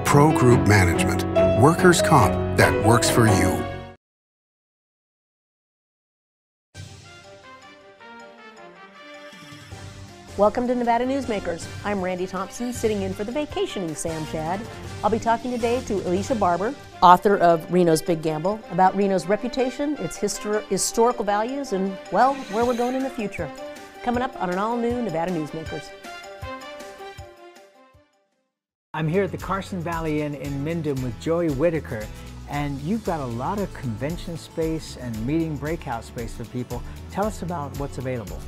Pro Group Management. Workers' comp that works for you. Welcome to Nevada Newsmakers. I'm Randy Thompson, sitting in for the vacationing Sam Shad. I'll be talking today to Alicia Barber, author of Reno's Big Gamble, about Reno's reputation, its historical values, and, well, where we're going in the future. Coming up on an all-new Nevada Newsmakers. I'm here at the Carson Valley Inn in Minden with Joey Whitaker, and you've got a lot of convention space and meeting breakout space for people. Tell us about what's available.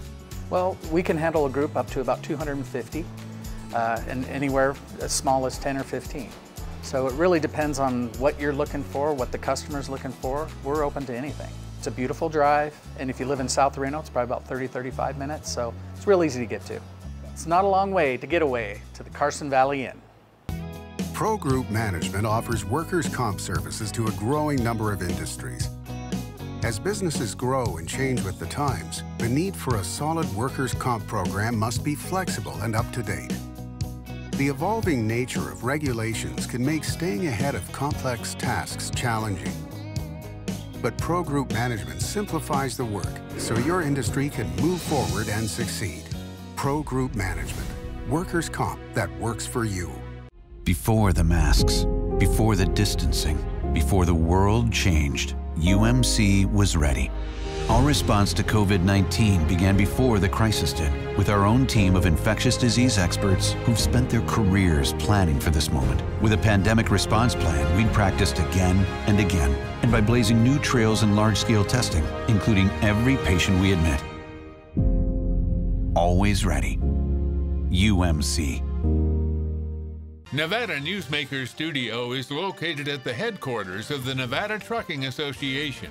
Well, we can handle a group up to about 250 and anywhere as small as 10 or 15. So it really depends on what you're looking for, what the customer's looking for. We're open to anything. It's a beautiful drive, and if you live in South Reno, it's probably about 30-35 minutes, so it's real easy to get to. It's not a long way to get away to the Carson Valley Inn. Pro Group Management offers workers' comp services to a growing number of industries. As businesses grow and change with the times, the need for a solid workers' comp program must be flexible and up to date. The evolving nature of regulations can make staying ahead of complex tasks challenging. But Pro Group Management simplifies the work so your industry can move forward and succeed. Pro Group Management, workers' comp that works for you. Before the masks, before the distancing, before the world changed, UMC was ready. Our response to COVID-19 began before the crisis did, with our own team of infectious disease experts who've spent their careers planning for this moment. With a pandemic response plan, we'd practiced again and again, and by blazing new trails in large-scale testing, including every patient we admit. Always ready. UMC. Nevada Newsmaker Studio is located at the headquarters of the Nevada Trucking Association.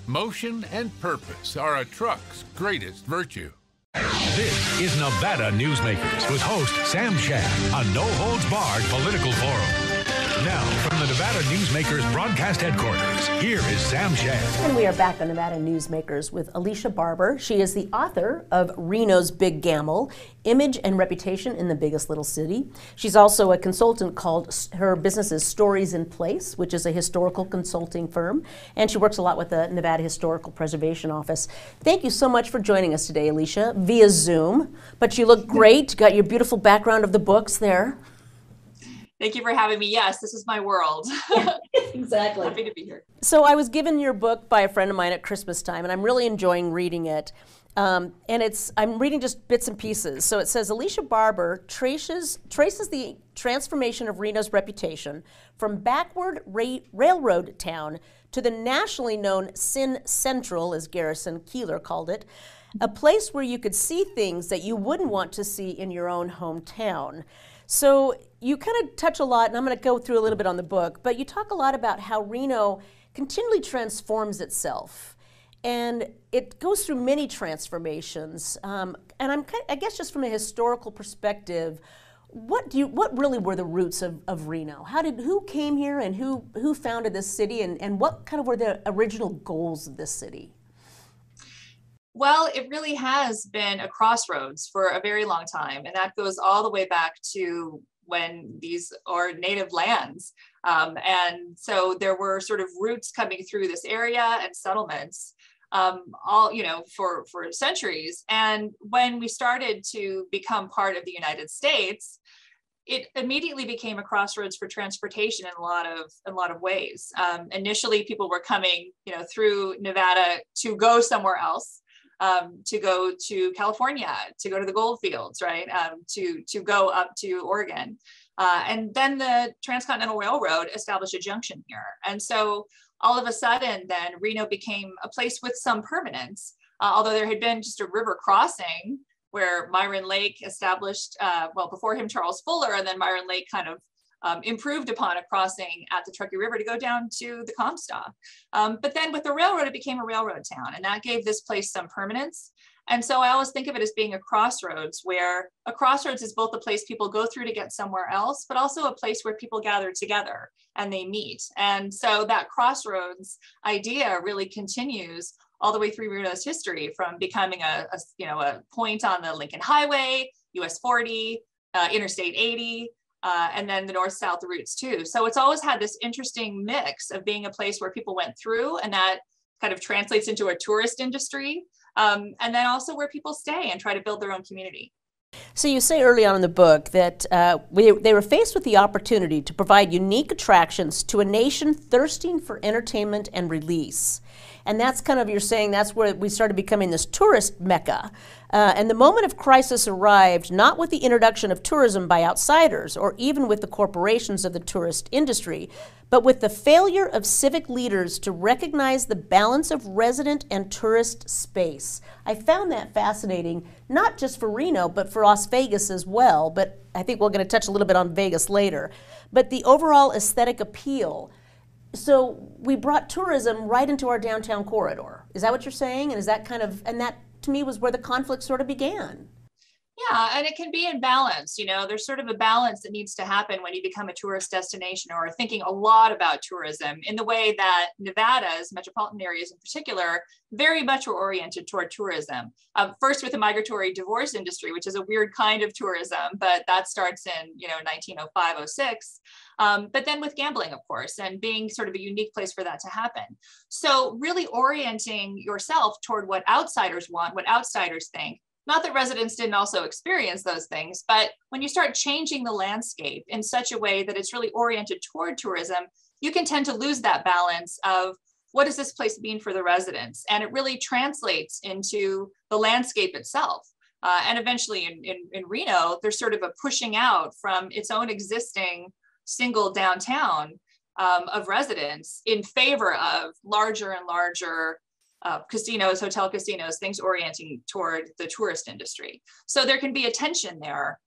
Motion and purpose are a truck's greatest virtue. This is Nevada Newsmakers with host Sam Shad, a no-holds-barred political forum. Now, from the Nevada Newsmakers broadcast headquarters, here is Sam Shad. And we are back on Nevada Newsmakers with Alicia Barber. She is the author of Reno's Big Gamble, Image and Reputation in the Biggest Little City. She's also a consultant called, her business is Stories in Place, which is a historical consulting firm. And she works a lot with the Nevada Historical Preservation Office. Thank you so much for joining us today, Alicia, via Zoom. But you look great. You got your beautiful background of the books there. Thank you for having me. Yes, this is my world. Exactly. Happy to be here. So I was given your book by a friend of mine at Christmas time, and I'm really enjoying reading it. And I'm reading just bits and pieces. So it says, Alicia Barber traces the transformation of Reno's reputation from backward railroad town to the nationally known Sin Central, as Garrison Keillor called it, a place where you could see things that you wouldn't want to see in your own hometown. So you kind of touch a lot, and I'm going to go through a little bit on the book, but you talk a lot about how Reno continually transforms itself. And it goes through many transformations. And I guess just from a historical perspective, what really were the roots of Reno? Who came here and who founded this city, and what kind of were the original goals of this city? Well, it really has been a crossroads for a very long time, and that goes all the way back to when these are native lands. And so there were sort of roots coming through this area and settlements all, for centuries. And when we started to become part of the United States, it immediately became a crossroads for transportation in a lot of ways. Initially, people were coming, through Nevada to go somewhere else. To go to California, to go to the gold fields, right? To go up to Oregon. And then the Transcontinental Railroad established a junction here. And so all of a sudden, then Reno became a place with some permanence, although there had been just a river crossing where Myron Lake established, before him, Charles Fuller, and then Myron Lake kind of improved upon a crossing at the Truckee River to go down to the Comstock. But then with the railroad, it became a railroad town, and that gave this place some permanence. And so I always think of it as being a crossroads, where a crossroads is both a place people go through to get somewhere else, but also a place where people gather together and they meet. And so that crossroads idea really continues all the way through Reno's history, from becoming a point on the Lincoln Highway, US 40, Interstate 80, and then the north-south routes too. So it's always had this interesting mix of being a place where people went through, and that kind of translates into a tourist industry, and then also where people stay and try to build their own community. So you say early on in the book that they were faced with the opportunity to provide unique attractions to a nation thirsting for entertainment and release. And that's kind of, you're saying that's where we started becoming this tourist mecca. And the moment of crisis arrived not with the introduction of tourism by outsiders or even with the corporations of the tourist industry, but with the failure of civic leaders to recognize the balance of resident and tourist space. I found that fascinating, not just for Reno, but for Las Vegas as well. But I think we're going to touch a little bit on Vegas later. But the overall aesthetic appeal. So we brought tourism right into our downtown corridor. Is that what you're saying? And is that kind of, and that to me was where the conflict sort of began. Yeah, and it can be in balance. You know, there's sort of a balance that needs to happen when you become a tourist destination or are thinking a lot about tourism, in the way that Nevada's metropolitan areas in particular very much were oriented toward tourism. First with the migratory divorce industry, which is a weird kind of tourism, but that starts in, 1905, 06. But then with gambling, of course, and being sort of a unique place for that to happen. So really orienting yourself toward what outsiders want, what outsiders think. Not that residents didn't also experience those things, but when you start changing the landscape in such a way that it's really oriented toward tourism, you can tend to lose that balance of what does this place mean for the residents? And it really translates into the landscape itself. And eventually in Reno, there's sort of a pushing out from its own existing single downtown of residents in favor of larger and larger casinos, hotel casinos, things orienting toward the tourist industry. So there can be a tension there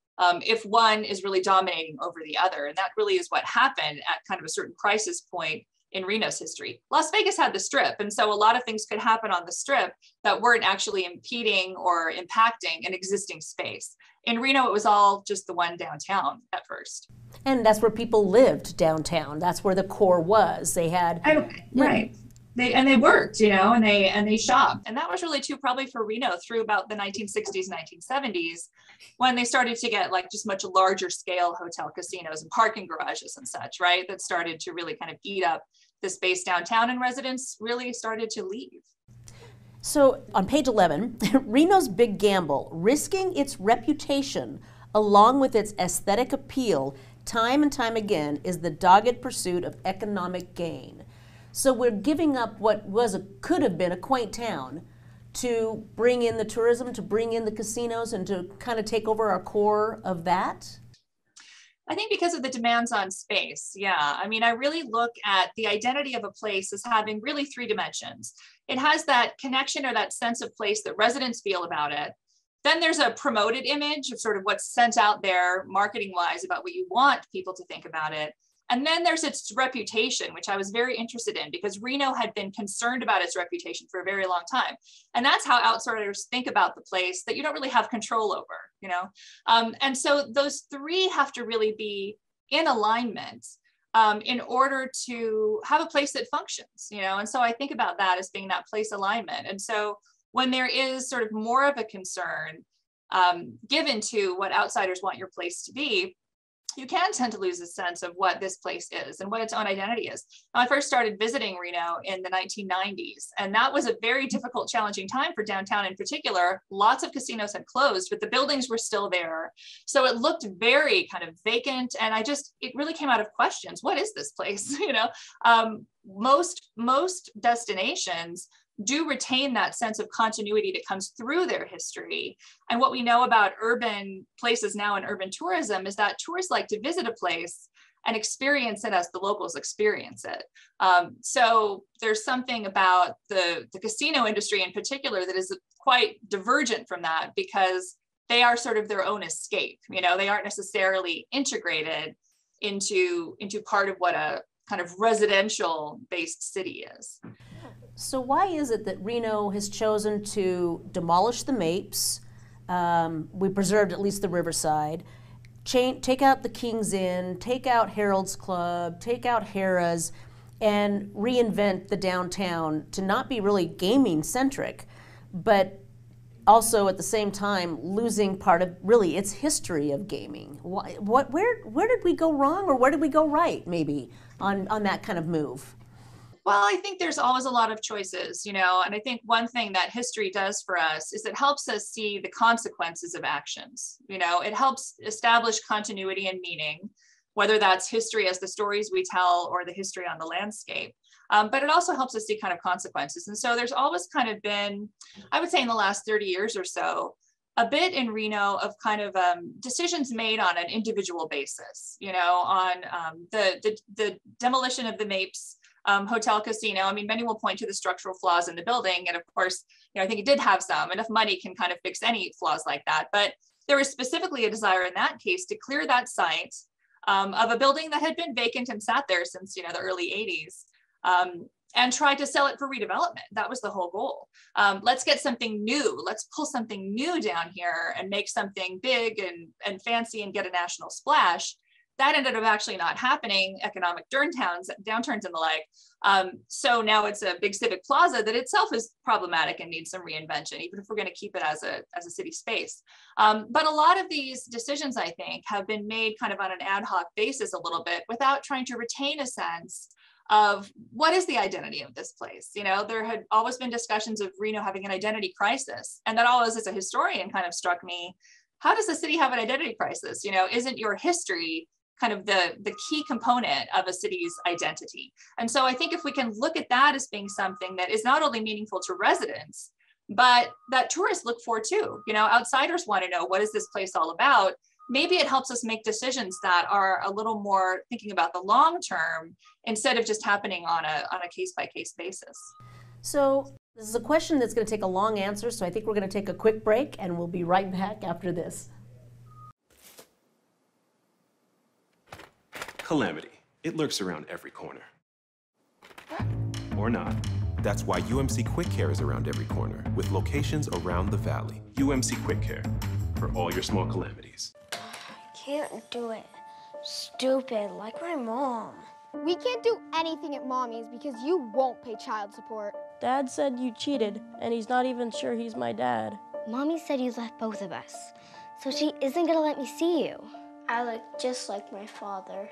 if one is really dominating over the other. And that really is what happened at kind of a certain crisis point in Reno's history. Las Vegas had the Strip, and so a lot of things could happen on the Strip that weren't actually impeding or impacting an existing space. In Reno, it was all just the one downtown at first. And that's where people lived downtown. That's where the core was. They had... Right. They worked, and they shopped. And that was really true probably for Reno through about the 1960s, 1970s, when they started to get like just much larger scale hotel casinos and parking garages and such, right? That started to really kind of eat up the space downtown, and residents really started to leave. So on page 11, Reno's big gamble, risking its reputation along with its aesthetic appeal time and time again, is the dogged pursuit of economic gain. So we're giving up what could have been a quaint town to bring in the tourism, to bring in the casinos, and to kind of take over our core of that? I think because of the demands on space, yeah. I mean, I really look at the identity of a place as having really three dimensions. It has that connection or that sense of place that residents feel about it. Then there's a promoted image of sort of what's sent out there marketing-wise about what you want people to think about it. And then there's its reputation, which I was very interested in because Reno had been concerned about its reputation for a very long time. And that's how outsiders think about the place that you don't really have control over, And so those three have to really be in alignment in order to have a place that functions, And so I think about that as being that place alignment. And so when there is sort of more of a concern given to what outsiders want your place to be, you can tend to lose a sense of what this place is and what its own identity is. Now, I first started visiting Reno in the 1990s, and that was a very difficult, challenging time for downtown in particular. Lots of casinos had closed, but the buildings were still there. So it looked very kind of vacant, and it really came out of questions. What is this place? Most destinations do retain that sense of continuity that comes through their history. And what we know about urban places now in urban tourism is that tourists like to visit a place and experience it as the locals experience it. So there's something about the casino industry in particular that is quite divergent from that because they are sort of their own escape. They aren't necessarily integrated into part of what a kind of residential based city is. So why is it that Reno has chosen to demolish the Mapes? We preserved at least the Riverside. Take out the King's Inn, take out Harold's Club, take out Harrah's, and reinvent the downtown to not be really gaming centric, but also at the same time losing part of really its history of gaming. Where did we go wrong, or where did we go right, maybe, on that kind of move? Well, I think there's always a lot of choices, you know, and I think one thing that history does for us is it helps us see the consequences of actions. You know, it helps establish continuity and meaning, whether that's history as the stories we tell or the history on the landscape. But it also helps us see kind of consequences. And so there's always kind of been, I would say in the last 30 years or so, a bit in Reno of kind of decisions made on an individual basis, you know, on the demolition of the Mapes Hotel Casino. I mean, many will point to the structural flaws in the building. And of course, you know, I think it did have some. Enough money can kind of fix any flaws like that. But there was specifically a desire in that case to clear that site of a building that had been vacant and sat there since, you know, the early 80s. And try to sell it for redevelopment. That was the whole goal. Let's get something new. Let's pull something new down here and make something big and fancy and get a national splash. That ended up actually not happening, economic downturns and the like. So now it's a big civic plaza that itself is problematic and needs some reinvention, even if we're going to keep it as a city space. But a lot of these decisions, I think, have been made kind of on an ad hoc basis a little bit without trying to retain a sense of what is the identity of this place. You know, there had always been discussions of Reno having an identity crisis. And that always, as a historian, kind of struck me, how does the city have an identity crisis? You know, isn't your history kind of the key component of a city's identity? And so I think if we can look at that as being something that is not only meaningful to residents, but that tourists look for too. You know, outsiders want to know, what is this place all about? Maybe it helps us make decisions that are a little more thinking about the long term instead of just happening on a case-by-case basis. So this is a question that's going to take a long answer, so I think we're going to take a quick break, and we'll be right back after this. Calamity. It lurks around every corner. Or not. That's why UMC Quick Care is around every corner, with locations around the valley. UMC Quick Care, for all your small calamities. Can't do it. Stupid, like my mom. We can't do anything at Mommy's because you won't pay child support. Dad said you cheated, and he's not even sure he's my dad. Mommy said you left both of us, so she isn't gonna let me see you. I look just like my father.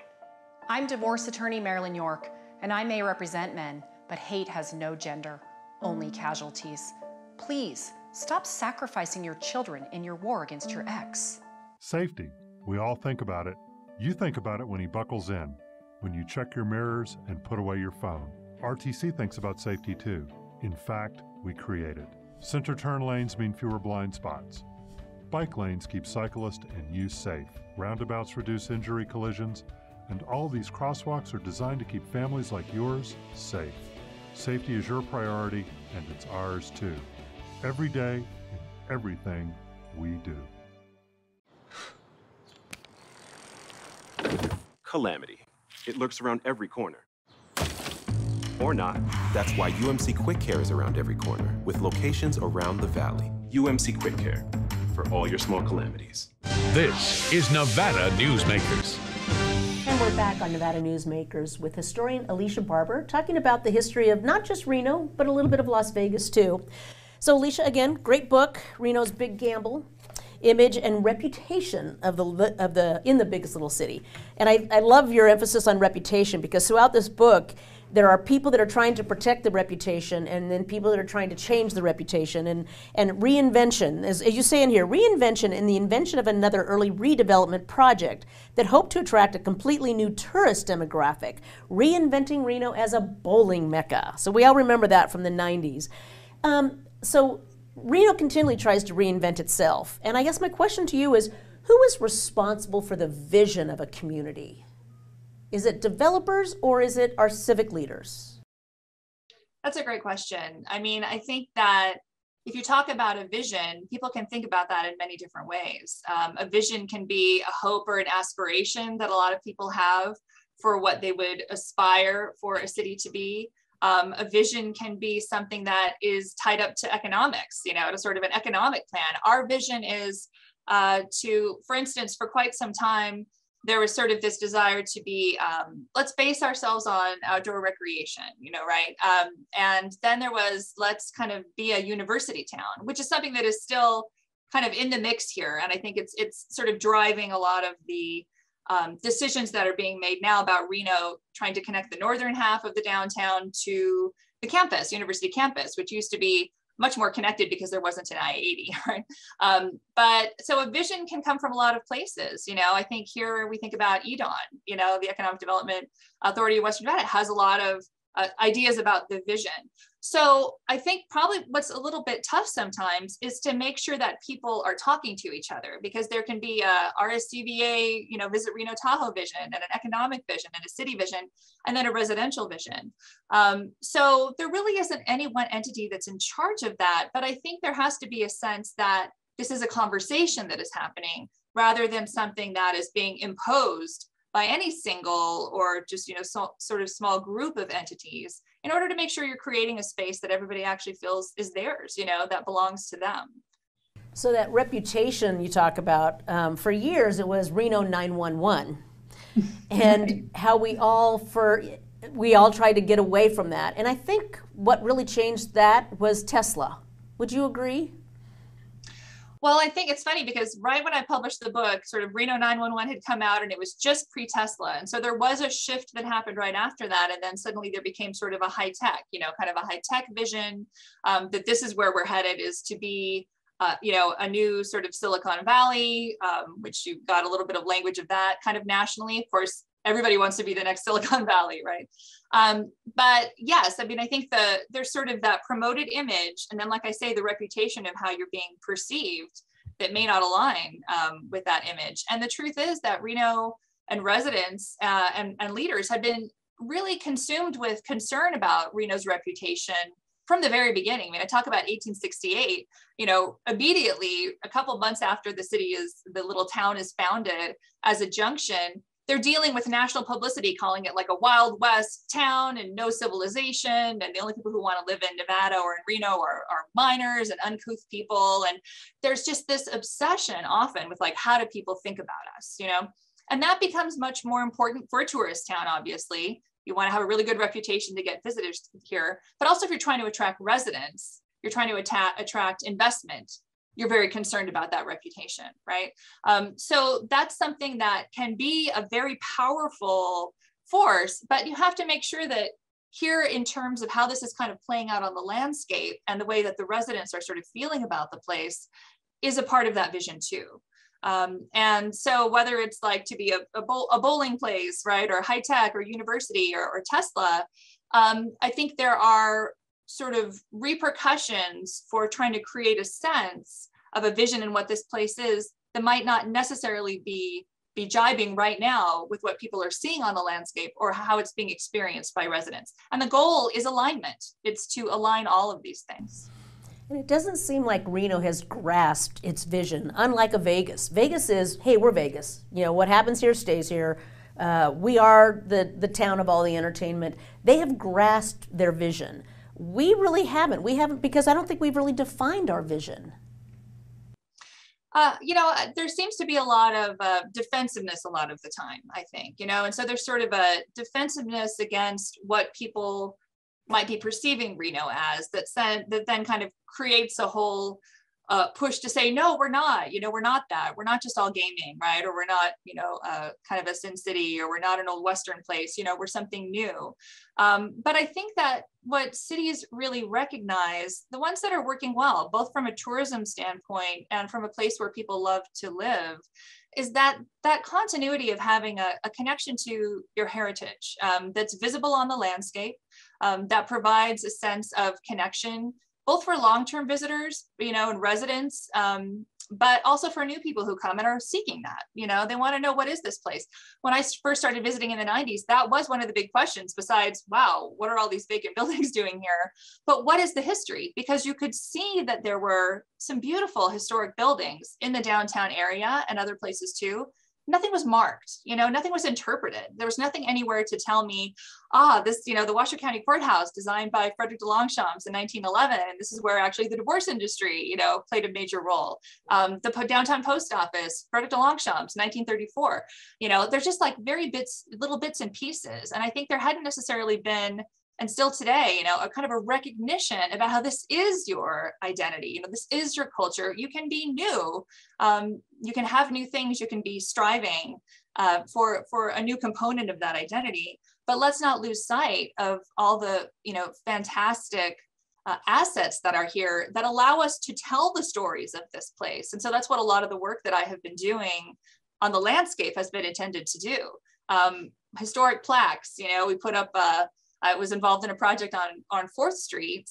I'm divorce attorney Marilyn York, and I may represent men, but hate has no gender, only casualties. Please, stop sacrificing your children in your war against your ex. Safety. We all think about it. You think about it when he buckles in, when you check your mirrors and put away your phone. RTC thinks about safety too. In fact, we create it. Center turn lanes mean fewer blind spots. Bike lanes keep cyclists and you safe. Roundabouts reduce injury collisions, and all these crosswalks are designed to keep families like yours safe. Safety is your priority, and it's ours too. Every day, in everything we do. Calamity. It lurks around every corner. Or not. That's why UMC Quick Care is around every corner, with locations around the valley. UMC Quick Care, for all your small calamities. This is Nevada Newsmakers. And we're back on Nevada Newsmakers with historian Alicia Barber, talking about the history of not just Reno, but a little bit of Las Vegas too. So Alicia, again, great book, Reno's Big Gamble, Image and Reputation of the in the Biggest Little City. And I love your emphasis on reputation, because throughout this book, there are people that are trying to protect the reputation, and then people that are trying to change the reputation, and reinvention, as you say in here, reinvention and the invention of another early redevelopment project that hoped to attract a completely new tourist demographic, reinventing Reno as a bowling mecca. So we all remember that from the 90s. So Reno continually tries to reinvent itself. And I guess my question to you is, who is responsible for the vision of a community? Is it developers, or is it our civic leaders? That's a great question. I mean, I think that if you talk about a vision, people can think about that in many different ways. A vision can be a hope or an aspiration that a lot of people have for what they would aspire for a city to be. A vision can be something that is tied up to economics, you know, to sort of an economic plan. Our vision is to, for instance, for quite some time, there was sort of this desire to be, let's base ourselves on outdoor recreation, right? And then there was, let's kind of be a university town, which is something that is still kind of in the mix here. And I think it's sort of driving a lot of the decisions that are being made now about Reno trying to connect the northern half of the downtown to the campus, university campus, which used to be much more connected because there wasn't an I-80, right? But so a vision can come from a lot of places. I think here we think about EDAWN, the Economic Development Authority of Western Nevada has a lot of ideas about the vision. So I think probably what's a little bit tough sometimes is to make sure that people are talking to each other, because there can be a RSCVA, Visit Reno Tahoe vision, and an economic vision, and a city vision, and then a residential vision. So there really isn't any one entity that's in charge of that, but I think there has to be a sense that this is a conversation that is happening rather than something that is being imposed by any single or just, sort of small group of entities, in order to make sure you're creating a space that everybody actually feels is theirs, that belongs to them. So that reputation you talk about, for years it was Reno 911, and how we all tried to get away from that. And I think what really changed that was Tesla. Would you agree? Well, I think it's funny because right when I published the book, sort of Reno 911 had come out, and it was just pre-Tesla. And so there was a shift that happened right after that. And then suddenly there became sort of a high tech, kind of a high tech vision, that this is where we're headed, is to be, a new sort of Silicon Valley, which you got a little bit of language of that kind of nationally. Of course, everybody wants to be the next Silicon Valley, right? But yes, I mean, I think there's sort of that promoted image, and then, like I say, the reputation of how you're being perceived that may not align with that image. And the truth is that Reno and residents and leaders have been really consumed with concern about Reno's reputation from the very beginning. I mean, I talk about 1868, immediately a couple months after the little town is founded as a junction, they're dealing with national publicity, calling it like a Wild West town and no civilization. And the only people who want to live in Nevada or in Reno are minors and uncouth people. And there's just this obsession often with, like, how do people think about us, And that becomes much more important for a tourist town, obviously. You want to have a really good reputation to get visitors here. But also, if you're trying to attract residents, you're trying to attract investment, you're very concerned about that reputation, right? So that's something that can be a very powerful force, but you have to make sure that here, in terms of how this is kind of playing out on the landscape and the way that the residents are sort of feeling about the place, is a part of that vision too. And so whether it's like to be a bowling place, right, or high tech or university or Tesla, I think there are sort of repercussions for trying to create a sense of a vision and what this place is that might not necessarily be jibing right now with what people are seeing on the landscape or how it's being experienced by residents. And the goal is alignment. It's to align all of these things. And it doesn't seem like Reno has grasped its vision, unlike a Vegas. Vegas is, hey, we're Vegas. What happens here stays here. We are the town of all the entertainment. They have grasped their vision. We really haven't. We haven't, because I don't think we've really defined our vision. There seems to be a lot of defensiveness a lot of the time, I think, and so there's sort of a defensiveness against what people might be perceiving Reno as, that then kind of creates a whole push to say, no, we're not, we're not that. We're not just all gaming, right? Or we're not, kind of a Sin City, or we're not an old Western place, we're something new. But I think that what cities really recognize, the ones that are working well, both from a tourism standpoint and from a place where people love to live, is that continuity of having a connection to your heritage that's visible on the landscape, that provides a sense of connection, both for long-term visitors, and residents, but also for new people who come and are seeking that. They want to know, what is this place? When I first started visiting in the 90s, that was one of the big questions, besides, wow, what are all these vacant buildings doing here? But what is the history? Because you could see that there were some beautiful historic buildings in the downtown area and other places too, nothing was marked, nothing was interpreted. There was nothing anywhere to tell me, this, the Washoe County Courthouse designed by Frederick de Longchamps in 1911. And this is where actually the divorce industry, played a major role. The downtown post office, Frederick de Longchamps, 1934. There's just like little bits and pieces. And I think there hadn't necessarily been, and still today, a kind of a recognition about how this is your identity. This is your culture. You can be new. You can have new things. You can be striving for a new component of that identity. But let's not lose sight of all the, fantastic assets that are here that allow us to tell the stories of this place. And so that's what a lot of the work that I have been doing on the landscape has been intended to do. Historic plaques, we put up I was involved in a project on 4th Street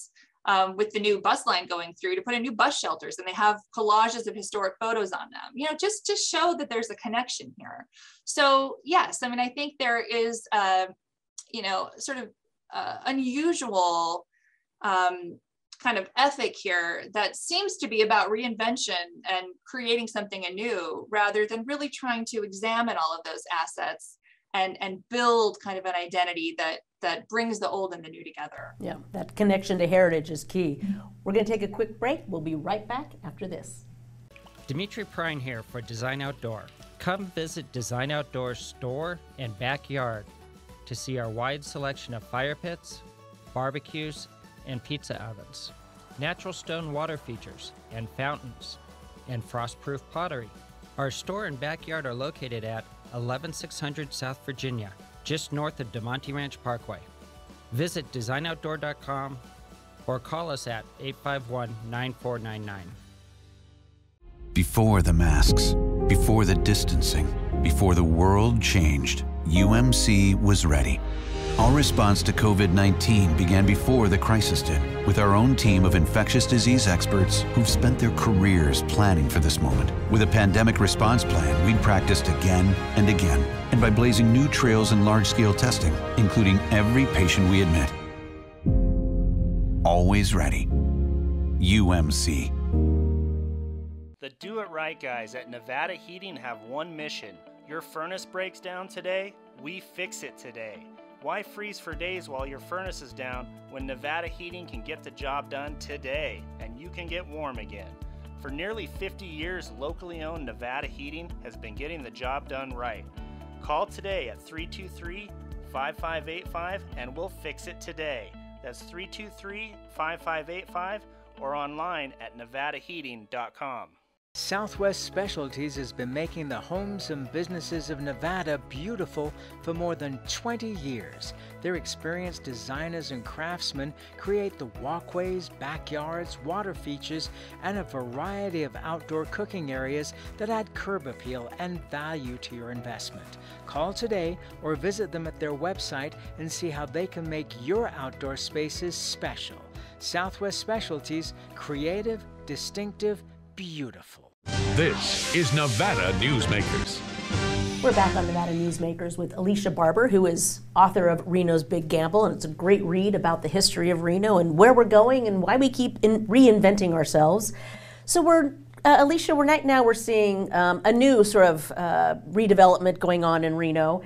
with the new bus line going through to put in new bus shelters, and they have collages of historic photos on them, just to show that there's a connection here. So yes, I mean, I think there is, sort of unusual kind of ethic here that seems to be about reinvention and creating something anew, rather than really trying to examine all of those assets and build kind of an identity that brings the old and the new together. Yeah, that connection to heritage is key. We're going to take a quick break. We'll be right back after this. Dimitri Prine here for Design Outdoor. Come visit Design Outdoor's store and backyard to see our wide selection of fire pits, barbecues, and pizza ovens, natural stone water features and fountains, and frost-proof pottery. Our store and backyard are located at 11600 South Virginia, just north of DeMonte Ranch Parkway. Visit designoutdoor.com or call us at 851-9499. Before the masks, before the distancing, before the world changed, UMC was ready. Our response to COVID-19 began before the crisis did, with our own team of infectious disease experts who've spent their careers planning for this moment. With a pandemic response plan, we'd practiced again and again, and by blazing new trails in large-scale testing, including every patient we admit. Always ready. UMC. The Do It Right guys at Nevada Heating have one mission. Your furnace breaks down today, we fix it today. Why freeze for days while your furnace is down when Nevada Heating can get the job done today and you can get warm again? For nearly 50 years, locally owned Nevada Heating has been getting the job done right. Call today at 323-5585 and we'll fix it today. That's 323-5585 or online at nevadaheating.com. Southwest Specialties has been making the homes and businesses of Nevada beautiful for more than 20 years. Their experienced designers and craftsmen create the walkways, backyards, water features, and a variety of outdoor cooking areas that add curb appeal and value to your investment. Call today or visit them at their website and see how they can make your outdoor spaces special. Southwest Specialties, creative, distinctive, beautiful. This is Nevada Newsmakers. We're back on Nevada Newsmakers with Alicia Barber, who is author of Reno's Big Gamble, and it's a great read about the history of Reno and where we're going and why we keep reinventing ourselves. So Alicia, we're seeing a new sort of redevelopment going on in Reno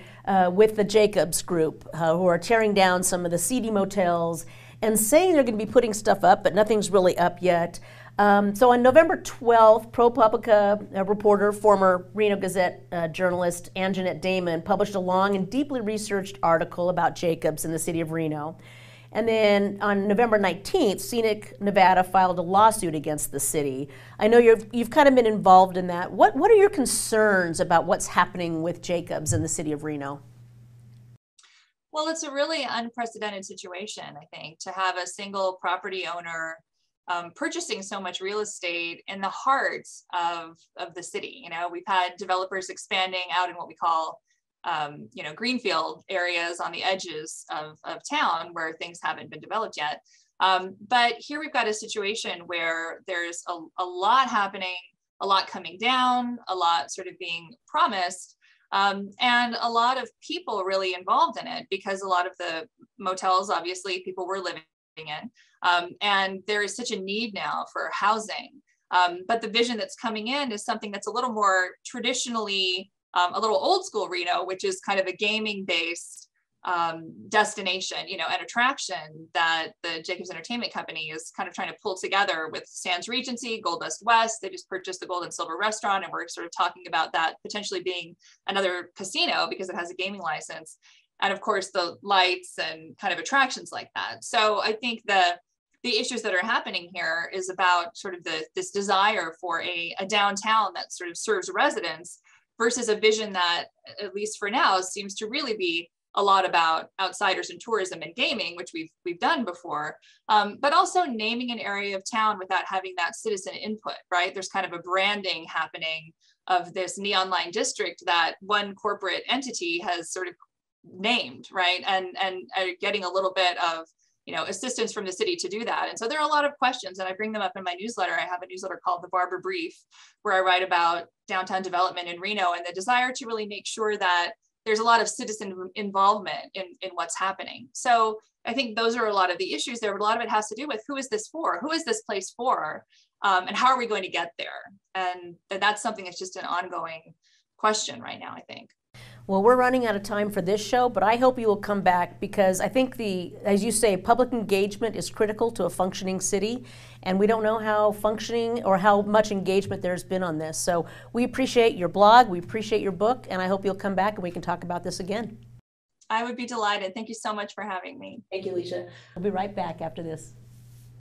with the Jacobs Group, who are tearing down some of the seedy motels and saying they're going to be putting stuff up, but nothing's really up yet. So on November 12th, ProPublica reporter, former Reno Gazette journalist Anjanette Damon published a long and deeply researched article about Jacobs in the city of Reno. And then on November 19th, Scenic Nevada filed a lawsuit against the city. I know you've kind of been involved in that. What are your concerns about what's happening with Jacobs in the city of Reno? Well, it's a really unprecedented situation, I think, to have a single property owner purchasing so much real estate in the heart of the city. We've had developers expanding out in what we call, greenfield areas on the edges of town where things haven't been developed yet. But here we've got a situation where there's a lot happening, a lot coming down, a lot sort of being promised, and a lot of people really involved in it, because a lot of the motels, obviously, people were living in. And there is such a need now for housing. But the vision that's coming in is something that's a little more traditionally a little old school Reno, which is kind of a gaming based destination, you know, an attraction that the Jacobs Entertainment Company is kind of trying to pull together with Sands Regency, Gold Dust West. They just purchased the Gold and Silver Restaurant, and we're sort of talking about that potentially being another casino because it has a gaming license. And of course, the lights and kind of attractions like that. So I think the issues that are happening here is about sort of this desire for a downtown that sort of serves residents versus a vision that, at least for now, seems to really be a lot about outsiders and tourism and gaming, which we've done before, but also naming an area of town without having that citizen input, right? There's kind of a branding happening of this neon line district that one corporate entity has sort of named, right? And getting a little bit of, you know, assistance from the city to do that. And so there are a lot of questions, and I bring them up in my newsletter. I have a newsletter called The Barber Brief, where I write about downtown development in Reno and the desire to really make sure that there's a lot of citizen involvement in what's happening. So I think those are a lot of the issues there, but a lot of it has to do with who is this for? Who is this place for? And how are we going to get there? And that's something that's just an ongoing question right now, I think. Well, we're running out of time for this show, but I hope you will come back because I think as you say, public engagement is critical to a functioning city, and we don't know how functioning or how much engagement there's been on this. So we appreciate your blog, we appreciate your book, and I hope you'll come back and we can talk about this again. I would be delighted. Thank you so much for having me. Thank you, Alicia. We'll be right back after this.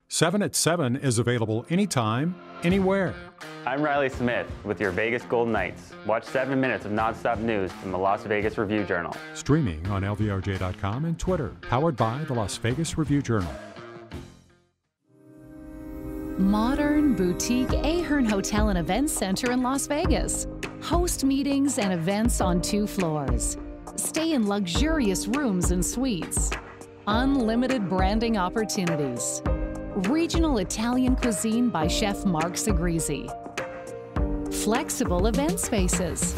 7 at 7 is available anytime, anywhere. I'm Riley Smith with your Vegas Golden Knights. Watch 7 minutes of nonstop news from the Las Vegas Review-Journal. Streaming on LVRJ.com and Twitter. Powered by the Las Vegas Review-Journal. Modern boutique Ahern Hotel and Events Center in Las Vegas. Host meetings and events on 2 floors. Stay in luxurious rooms and suites. Unlimited branding opportunities. Regional Italian cuisine by Chef Mark Segrisi. Flexible event spaces.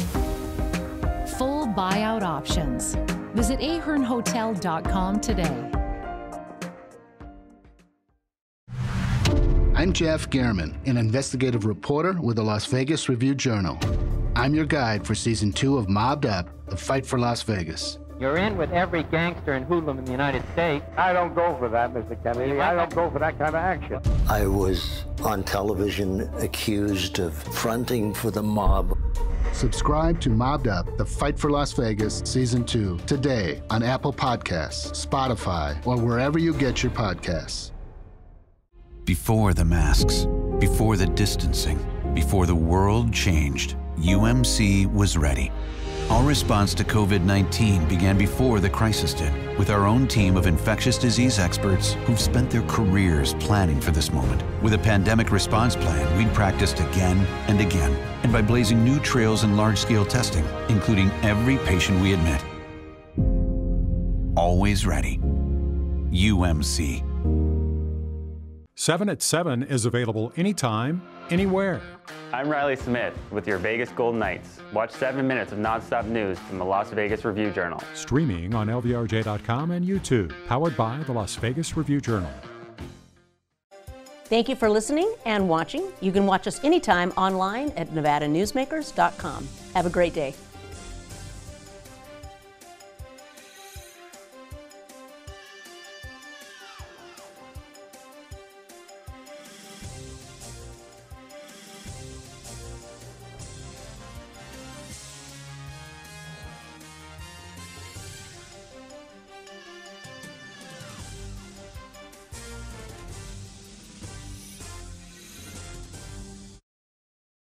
Full buyout options. Visit ahernhotel.com today. I'm Jeff Gehrman, an investigative reporter with the Las Vegas Review-Journal. I'm your guide for Season 2 of Mobbed Up, The Fight for Las Vegas. You're in with every gangster and hoodlum in the United States. I don't go for that, Mr. Kennedy. I don't go for that kind of action. I was on television accused of fronting for the mob. Subscribe to Mobbed Up, The Fight for Las Vegas, Season 2, today on Apple Podcasts, Spotify, or wherever you get your podcasts. Before the masks, before the distancing, before the world changed, UMC was ready. Our response to COVID-19 began before the crisis did, with our own team of infectious disease experts who've spent their careers planning for this moment. With a pandemic response plan, we'd practiced again and again, and by blazing new trails in large-scale testing, including every patient we admit. Always ready. UMC. 7 at 7 is available anytime, anywhere. I'm Riley Smith with your Vegas Golden Knights. Watch 7 minutes of nonstop news from the Las Vegas Review-Journal. Streaming on LVRJ.com and YouTube. Powered by the Las Vegas Review-Journal. Thank you for listening and watching. You can watch us anytime online at NevadaNewsmakers.com. Have a great day.